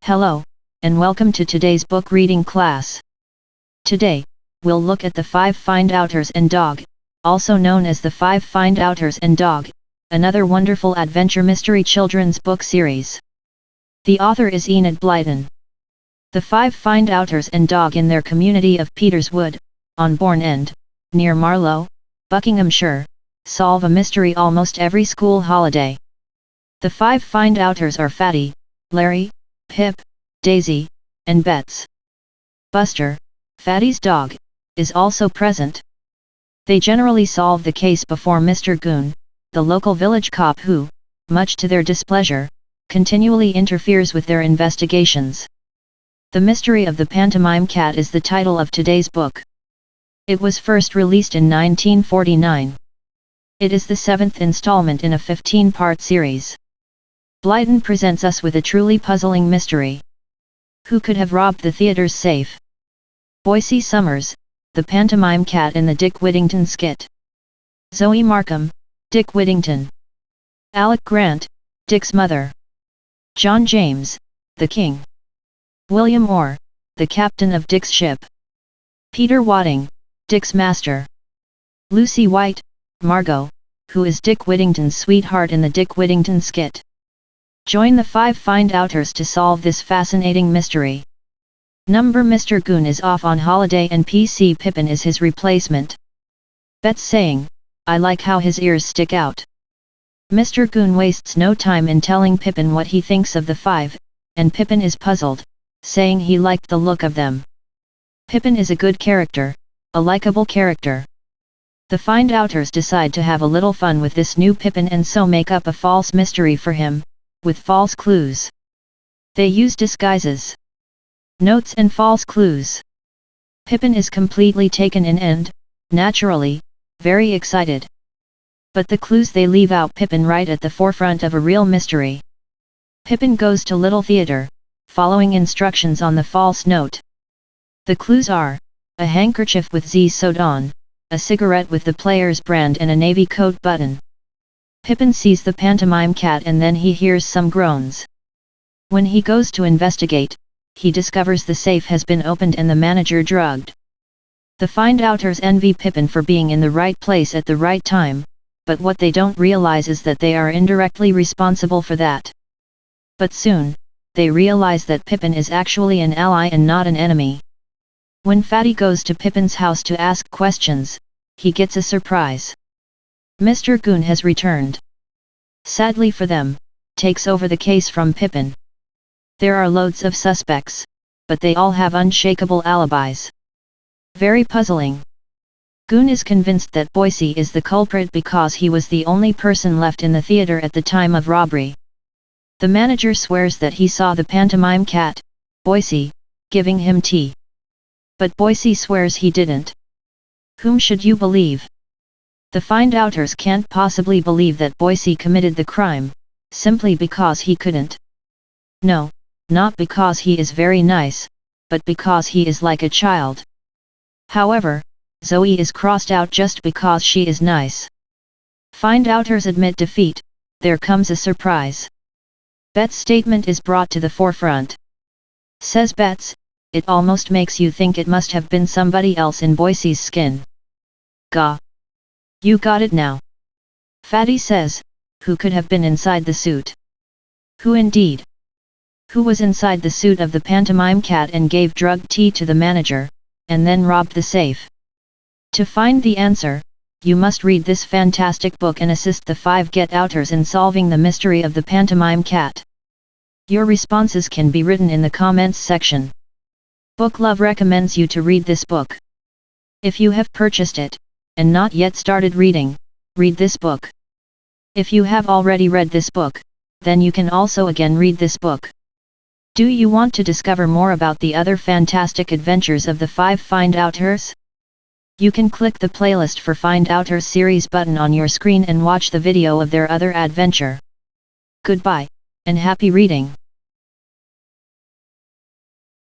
Hello, and welcome to today's book reading class. Today, we'll look at The Five Find-Outers and Dog, also known as The Five Find-Outers and Dog, another wonderful adventure mystery children's book series. The author is Enid Blyton. The five Find-Outers and Dog in their community of Peterswood, on Bourne End, near Marlow, Buckinghamshire, solve a mystery almost every school holiday. The five Find-Outers are Fatty, Larry, Pip, Daisy, and Bets. Buster, Fatty's dog, is also present. They generally solve the case before Mr. Goon, the local village cop who, much to their displeasure, continually interferes with their investigations. The Mystery of the Pantomime Cat is the title of today's book. It was first released in 1949. It is the 7th installment in a 15-part series. Blyton presents us with a truly puzzling mystery. Who could have robbed the theater's safe? Boise Summers, the pantomime cat in the Dick Whittington skit. Zoe Markham, Dick Whittington. Alec Grant, Dick's mother. John James, the king. William Orr, the captain of Dick's ship. Peter Wadding, Dick's master. Lucy White, Margot, who is Dick Whittington's sweetheart in the Dick Whittington skit. Join the five Find-Outers to solve this fascinating mystery. Mr. Goon is off on holiday and PC Pippin is his replacement. Bets saying, "I like how his ears stick out." Mr. Goon wastes no time in telling Pippin what he thinks of the five, and Pippin is puzzled, saying he liked the look of them. Pippin is a good character, a likable character. The Find-Outers decide to have a little fun with this new Pippin and so make up a false mystery for him, with false clues. They use disguises, notes and false clues. Pippin is completely taken in and, naturally, very excited. But the clues they leave out Pippin right at the forefront of a real mystery. Pippin goes to Little Theatre, following instructions on the false note. The clues are, a handkerchief with Z sewed on, a cigarette with the player's brand and a navy coat button. Pippin sees the pantomime cat and then he hears some groans. When he goes to investigate, he discovers the safe has been opened and the manager drugged. The Find-Outers envy Pippin for being in the right place at the right time, but what they don't realize is that they are indirectly responsible for that. But soon, they realize that Pippin is actually an ally and not an enemy. When Fatty goes to Pippin's house to ask questions, he gets a surprise. Mr. Goon has returned. Sadly for them, takes over the case from Pippin. There are loads of suspects, but they all have unshakable alibis. Very puzzling. Goon is convinced that Boise is the culprit because he was the only person left in the theater at the time of robbery. The manager swears that he saw the pantomime cat, Boise, giving him tea. But Boise swears he didn't. Whom should you believe? The Find-Outers can't possibly believe that Boise committed the crime, simply because he couldn't. No, not because he is very nice, but because he is like a child. However, Zoe is crossed out just because she is nice. Find-Outers admit defeat, there comes a surprise. Bet's statement is brought to the forefront. Says Bets, "It almost makes you think it must have been somebody else in Boise's skin." Gah! You got it now. Fatty says, "Who could have been inside the suit?" Who indeed? Who was inside the suit of the pantomime cat and gave drugged tea to the manager, and then robbed the safe? To find the answer, you must read this fantastic book and assist the five get-outers in solving the mystery of the pantomime cat. Your responses can be written in the comments section. Book Love recommends you to read this book. If you have purchased it, and not yet started reading, read this book. If you have already read this book, then you can also again read this book. Do you want to discover more about the other fantastic adventures of the five Find-Outers? You can click the playlist for Find-Outers series button on your screen and watch the video of their other adventure. Goodbye, and happy reading!